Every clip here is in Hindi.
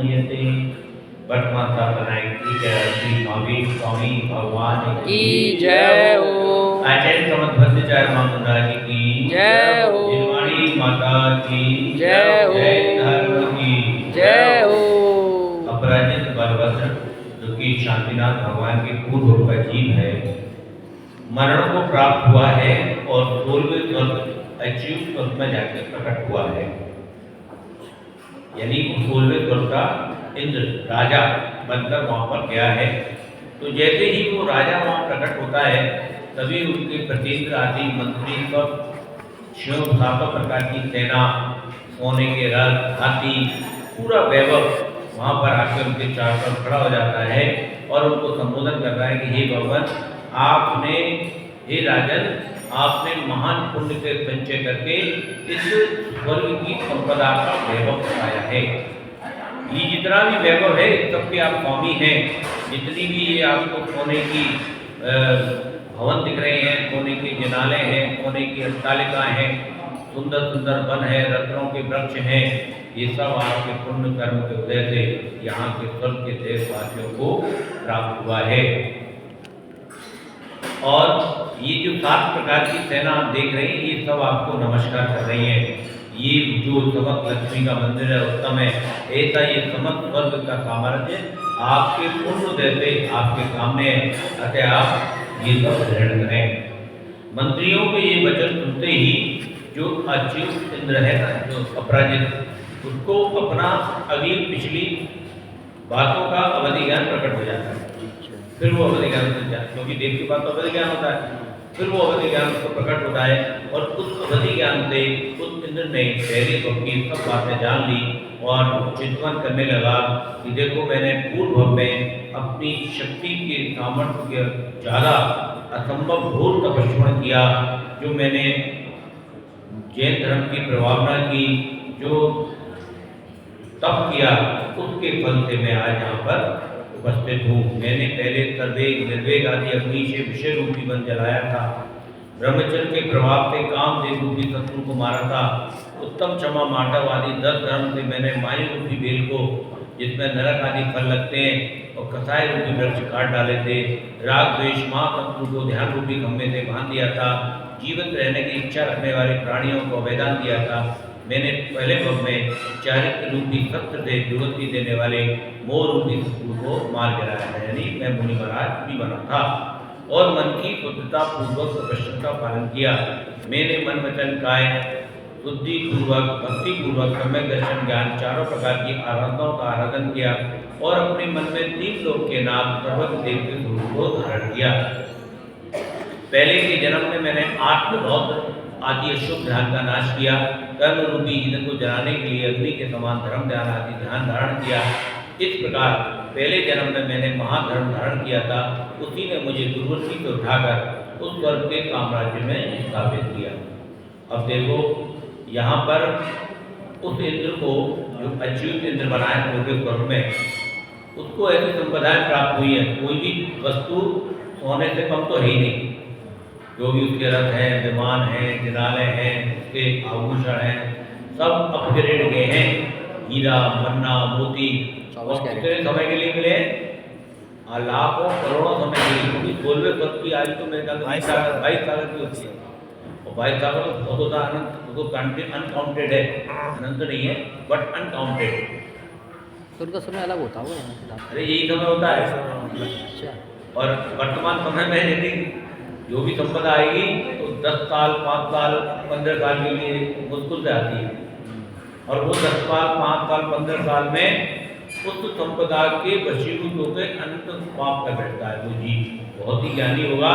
यते वर्तमान साधनाएं की जय श्री महावीर स्वामी भगवान की जय हो। आचार्य समद्भद्राचार्य महाराज की जय हो। निर्वाणी माता की जय हो। जय धर्म की जय हो। अपराजित बलभद्र जो कि शांतिनाथ भगवान के पूर्व का जीव है, मरण को प्राप्त हुआ है और 16वें स्वर्ग अच्युत स्वर्ग में जाकर प्रकट हुआ है। यानी 16वें स्वर्ग का इंद्र राजा बनकर वहां पर गया है। तो जैसे ही वो राजा वहां प्रकट होता है तभी उनके प्रतिन्द्र आदि मंत्री सब 6-7 प्रकार की सेना, सोने के रथ, हाथी, पूरा वैभव वहां पर आकर उनके चारों तरफ खड़ा हो जाता है और उनको संबोधन कर रहा है कि हे भगवान, आपने, हे राजन, आपने महान पुण्य के संचय करके इस स्वर्ग की संपदा का वैभव पाया है। ये जितना भी वैभव है सबके आप स्वामी हैं। जितनी भी ये आपको सोने की भवन दिख रहे हैं, सोने के जिनाले हैं, सोने की अट्टालिकाएं हैं, सुंदर सुंदर वन है, रत्नों के वृक्ष हैं, ये सब आपके पुण्य कर्म के वजह से यहाँ के स्वर्ग के देशवासियों को प्राप्त हुआ है। और ये जो 7 प्रकार की सेना आप देख रहे हैं, ये सब आपको नमस्कार कर रही है। ये जो समस्त लक्ष्मी का मंदिर है, उत्तम है, ऐसा ये समस्त स्वर्ग का साम्राज्य आपके पुण्य जैसे आपके सामने है, अतः आप ये सब ग्रहण करें। मंत्रियों के ये वचन सुनते ही जो अच्युत इंद्र है ना, जो अपराजित, उसको अपना अगली पिछली बातों का अवधि ज्ञान प्रकट हो जाता है। फिर वो अवधि ज्ञान से जाता है, क्योंकि देव के पास तो अवधि ज्ञान होता है। फिर वो अवधि ज्ञान उसको प्रकट होता है और उस अवधि ज्ञान से उस इंद्र ने पहले तो अपनी सब बातें जान ली और चिंतन करने लगा कि देखो, मैंने पूर्व में अपनी शक्ति के सामर्थ्य के ज़्यादा असंभव घोर तपस्या किया, जो मैंने जैन धर्म की प्रभावना की, जो तप किया, उसके फल से मैं आज यहाँ पर उपस्थित हूँ। मैंने पहले सर्वेग निर्वेग आदि अग्नि से विषय रूपी वन जलाया था, ब्रह्मचर्य के प्रभाव से कामदेव रूपी शत्रु को मारा था, उत्तम क्षमा मांडव आदि 10 धर्म से मैंने मायु रूपी बेल को, जिसमें नरक आदि फल लगते हैं, और कसाय रूपी वृक्ष काट डाले थे, राग द्वेष महाशत्रु को ध्यान रूपी खम्भे से बांध दिया था, जीवित रहने की इच्छा रखने वाले प्राणियों को अवैधान दिया था। मैंने पहले भाग में चारित्र रूपी सत्य से दुर्गति देने वाले मोह रूपी शत्रु को मार गिराया है, यानी मैं मुनि महाराज भी बना था, और मन की शुद्धता पूर्वक प्रश्न का पालन किया। मैंने मन वचन काय शुद्धि पूर्वक भक्ति पूर्वक सम्यक दर्शन ज्ञान चारों प्रकार की आराधनाओं का आराधन किया और अपने मन में 3 लोक के नाम सर्वज्ञ देव के स्वरूप को धारण किया। पहले के जन्म में मैंने आत्मबौद्ध आदि अशुभ ध्यान का नाश किया, कर्म रूपी ईंधन को जलाने के लिए अग्नि के समान धर्म ध्यान आदि ध्यान धारण किया। इस प्रकार पहले जन्म में मैंने महाधर्म धारण किया था, उसी ने मुझे दुर्गति से उठाकर उस स्वर्ग के साम्राज्य में स्थापित किया। अब देखो, यहाँ पर उस इंद्र को, जो अच्युत इंद्र बनाए पूरे स्वर्ग में, उसको ऐसी संपदाएं प्राप्त हुई है, कोई भी वस्तु सोने से कम तो है ही नहीं। जो भी उसके रथ हैं, विमान हैं, जिनाले हैं, उसके आभूषण हैं, सब अपग्रेड गए हैं, हीरा, मन्ना, मोती, और कितने समय के लिए मिले? लाखों करोड़ों समय के लिए, क्योंकि 16वें स्वर्ग की आयु तो मेरे ख्याल 22 साल की होती है, और 22 साल तो बहुत होता है, अनकाउंटेड है, अनंत नहीं है बट अनकाउंटेड। तो उनका समय अलग होता होगा? अरे यही समय होता है। और वर्तमान समय में यदि जो भी संपदा आएगी तो 10 साल, 5 साल, 15 साल के लिए मुश्किल से आती है, और वो 10 साल, 5 साल, 15 साल में उस संपदा के वशीभूत होकर अनंत पाप कर बैठता है। वो जीव बहुत ही ज्ञानी होगा,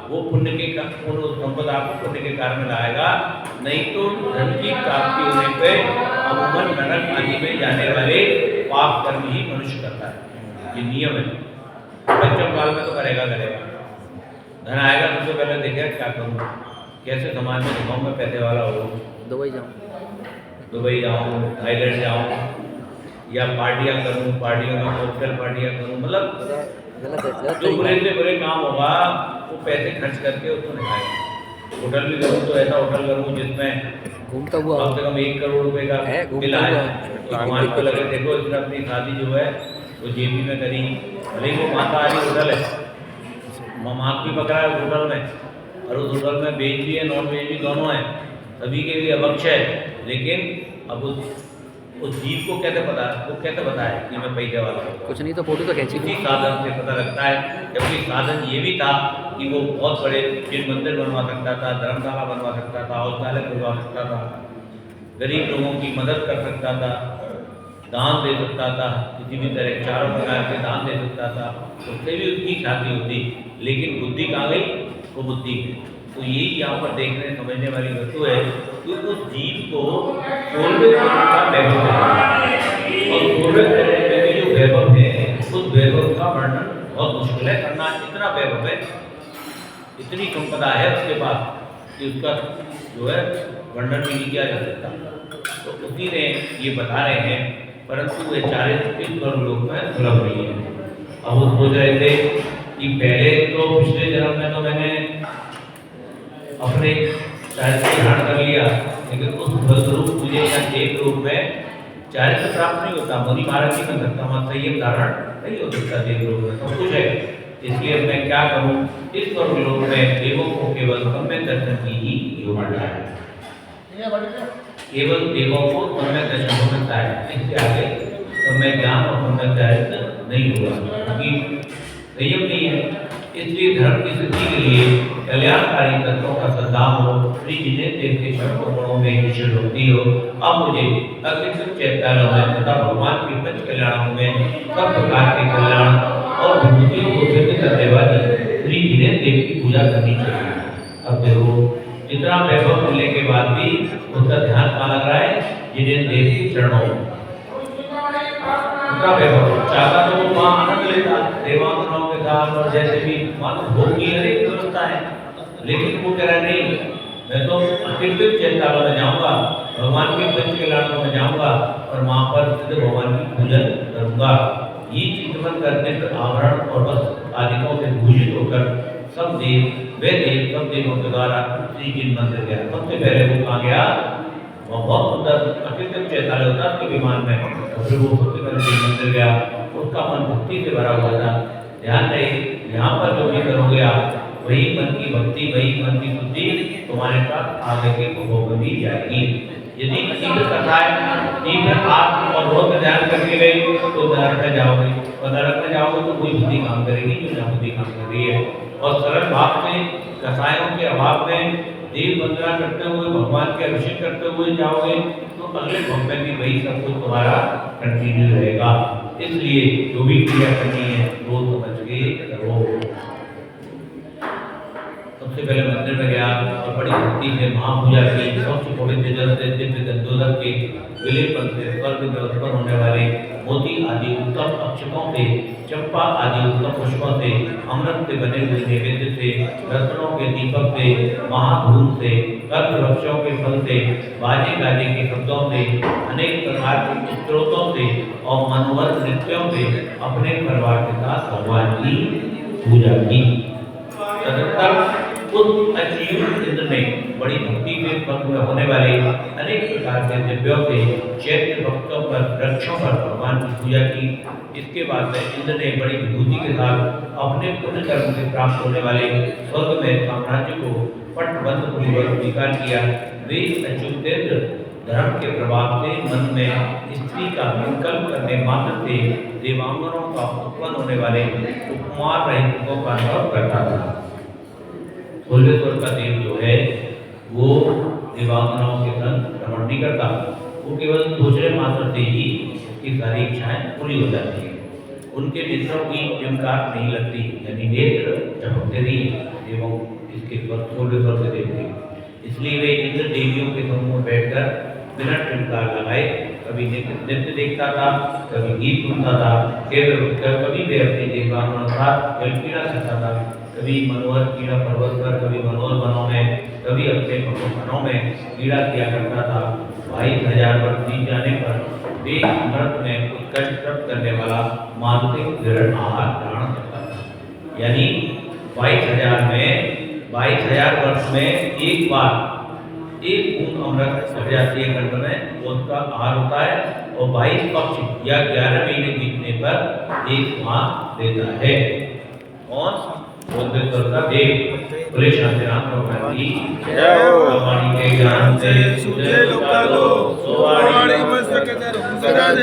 वो पुण्य के संपदा को पुण्य के कारण लाएगा, नहीं तो धन की प्राप्ति होने पर अमूमन नरक आदि में जाने वाले पाप कर्म ही मनुष्य करता है। ये नियम है, पंचम काल में तो करेगा। धन आएगा सबसे पहले देखेगा क्या करूँ, कैसे समाज में दिखाऊँ मैं पैसे वाला हो, दुबई जाऊँ, थाईलैंड जाऊँ, या पार्टियाँ करूँ, पार्टियों में होटल पार्टियाँ करूँ, मतलब जो बुरे से बुरे काम होगा वो पैसे खर्च करके उसको दिखाएगा। होटल भी करूँ तो ऐसा होटल करूँ जिसमें घूमता हुआ कम से कम 1 करोड़ रुपए का बिल आए, भगवान को लगे देखो इसने अपनी शादी जो है वो जेपी में करी, भले ही वो माता वाली होटल है, मांग भी पकड़ा है होटल में, और उस होटल में वेज भी है नॉन वेज भी दोनों है, सभी के लिए अभक्ष है, लेकिन अब उस जीव को कैसे पता, वो कैसे बताए कि मैं पैसे वाला हूँ? कुछ नहीं तो फोटो तो खींची इसी साधन से पता लगता है। जबकि साधन ये भी था कि वो बहुत बड़े जिन मंदिर बनवा सकता था, धर्मशाला बनवा सकता था, औषधालय बनवा सकता था, गरीब लोगों की मदद कर सकता था, दान दे सकता था, किसी भी तरह चारों प्रकार के दान दे सकता था, उससे भी उसकी ख्याति होती। लेकिन बुद्धि कहाँ गई? वो बुद्धि। तो यही यहाँ पर देखने समझने वाली वस्तु है कि उस जीव को 16वें स्वरूप का वैभव है, और 16वें स्वरूप में जो वैभव है उस वैभव का वर्णन बहुत मुश्किल है करना। इतना वैभव है, इतनी संपदा है उसके पास कि उसका जो है वर्णन भी नहीं किया जा सकता। तो उसी ने ये बता रहे हैं, परंतु वे चारे स्वर्ग लोक में सुलभ नहीं है। अब वो सोच रहे थे कि पहले तो पिछले जन्म में तो मैंने अपने चारित्र धारण कर लिया, लेकिन उस स्वरूप मुझे या एक रूप में चारित्र प्राप्त नहीं होता। मुनि महाराज नहीं बन सकता, वहाँ संयम धारण नहीं हो सकता। देव लोक में सब कुछ है, इसलिए मैं क्या करूँ? इस स्वर्ग लोक में देवों को केवल सम्यक दर्शन की ही योग्यता है, केवल देवों को सम्यक दर्शन हो सकता है, इससे आगे सम्यक ज्ञान और सम्यक चारित्र नहीं होगा, क्योंकि संयम नहीं है। इसलिए धर्म की सिद्धि के लिए कल्याणकारी तत्वों का सद्भाव हो, श्री जिन्हें देखते शब्द गुणों में ईश्वर होती हो। अब मुझे अतिरिक्त चैतालों में तथा भगवान के पंच कल्याणों में सब प्रकार के कल्याण और विभूतियों को सिद्ध करने वाली श्री जिन्हें देव की पूजा करनी चाहिए। अब देखो इतना वैभव मिलने के बाद भी उसका ध्यान कहाँ लग रहा है? जिन्हें देव की चरणों में। चाहता तो वो वहाँ आनंद लेता देवांगनाओं के साथ, और जैसे भी मानो भोग की हरेक व्यवस्था है, लेकिन वो कह रहा नहीं, मैं तो अतिरिक्त चैतालों में जाऊंगा, भगवान के पंच कल्याणों में जाऊंगा और वहाँ पर सिद्ध भगवान की पूजन करूंगा। ये चिंतन करने पर आवरण और वस्त्र आदिकों से भूषित होकर सब देवों के द्वारा श्री जिन मंदिर गया। सबसे पहले वो कहाँ गया? वो बहुत सुंदर अतिरिक्त चैतालय होता है विमान में, और फिर वो सबसे पहले जिन मंदिर गया। उसका मन भक्ति से भरा हुआ था। ध्यान रहे, यहाँ पर जो भी करोगे आप, वही मन की भक्ति, वही मन की बुद्धि तुम्हारे साथ आगे के भोग दी जाएगी। यदि तीव्र कथाएं तीव्र आत्म और बहुत ध्यान करके गई तो नरक में जाओगे, और नरक में जाओगे तो कोई बुद्धि काम करेगी जो ना बुद्धि काम कर रही है। और सरल भाव में कथाओं के अभाव में देव वंदना करते हुए, भगवान के अभिषेक करते हुए जाओगे तो अगले भव में भी वही सब कुछ तुम्हारा कंटिन्यू रहेगा। इसलिए जो भी क्रिया करनी है वो समझ के करो। सबसे पहले मंदिर में गया और बड़ी भक्ति से महापूजा की। सबसे पवित्र जल से दिव्य गंधोदक के विलेपन से स्वर्ग में उत्पन्न होने वाले मोती आदि उत्तम अक्षतों से, चंपा आदि उत्तम पुष्पों से, अमृत से बने हुए नैवेद्य से, रत्नों के दीपक से, महाधूम से, कल्प वृक्षों के फल से, बाजे गाजे के शब्दों से, अनेक प्रकार के स्त्रोतों से और मनोहर नृत्यों से अपने परिवार के साथ भगवान की पूजा की। तदनंतर उस अच्युत इंद्र ने बड़ी भक्ति से स्वर्ग में होने वाले अनेक प्रकार के दिव्यों से चैत्र भक्तों पर, वृक्षों पर भगवान की पूजा की। इसके बाद में इंद्र ने बड़ी विभूति के साथ अपने पुण्य कर्म से प्राप्त होने वाले स्वर्ग में साम्राज्य को पटबंध पूर्वक स्वीकार किया। वे अच्युतेंद्र धर्म के प्रभाव से मन में स्त्री का विकल्प करने मात्र से देवांगनों का उत्पन्न होने वाले उपमार रहित सुखों का अनुभव करता था। सोलवेश्वर का देव जो है वो देवांगनाओं के संग भ्रमण नहीं करता, वो केवल दूसरे मात्र से ही उसकी सारी इच्छाएं पूरी हो जाती है। उनके नेत्रों की चमकार नहीं लगती, यानी नेत्र चमकते नहीं देवों इसके सोलवेश्वर के देव के। इसलिए वे इंद्र देवियों के समूह में बैठकर बिना चमकार लगाए कभी नृत्य देखता था, कभी गीत सुनता था, कभी वे अपने देवांगनों के साथ जल क्रीड़ा करता था, कभी मनोहर क्रीड़ा पर्वत पर, कभी मनोहर वनों में, कभी अपने वनों में क्रीड़ा किया करता था। 22,000 वर्ष बीत जाने पर वे अमृत में उत्कर्ष प्राप्त करने वाला मानसिक दृढ़ आहार ग्रहण करता था। यानी 22,000 वर्ष में एक बार एक बूंद अमृत भर जाती है कंठ में, वो उसका आहार होता है। और 22 पक्ष या 11 महीने बीतने पर एक माँ देता है। कौन? बुद्धेश्वर का देव। बोले शांतिनाथ भगवान की जय हो। वाणी के ज्ञान से सूझे लोका लो, सोवाणी वाणी मस्तक धर्म सदा दे।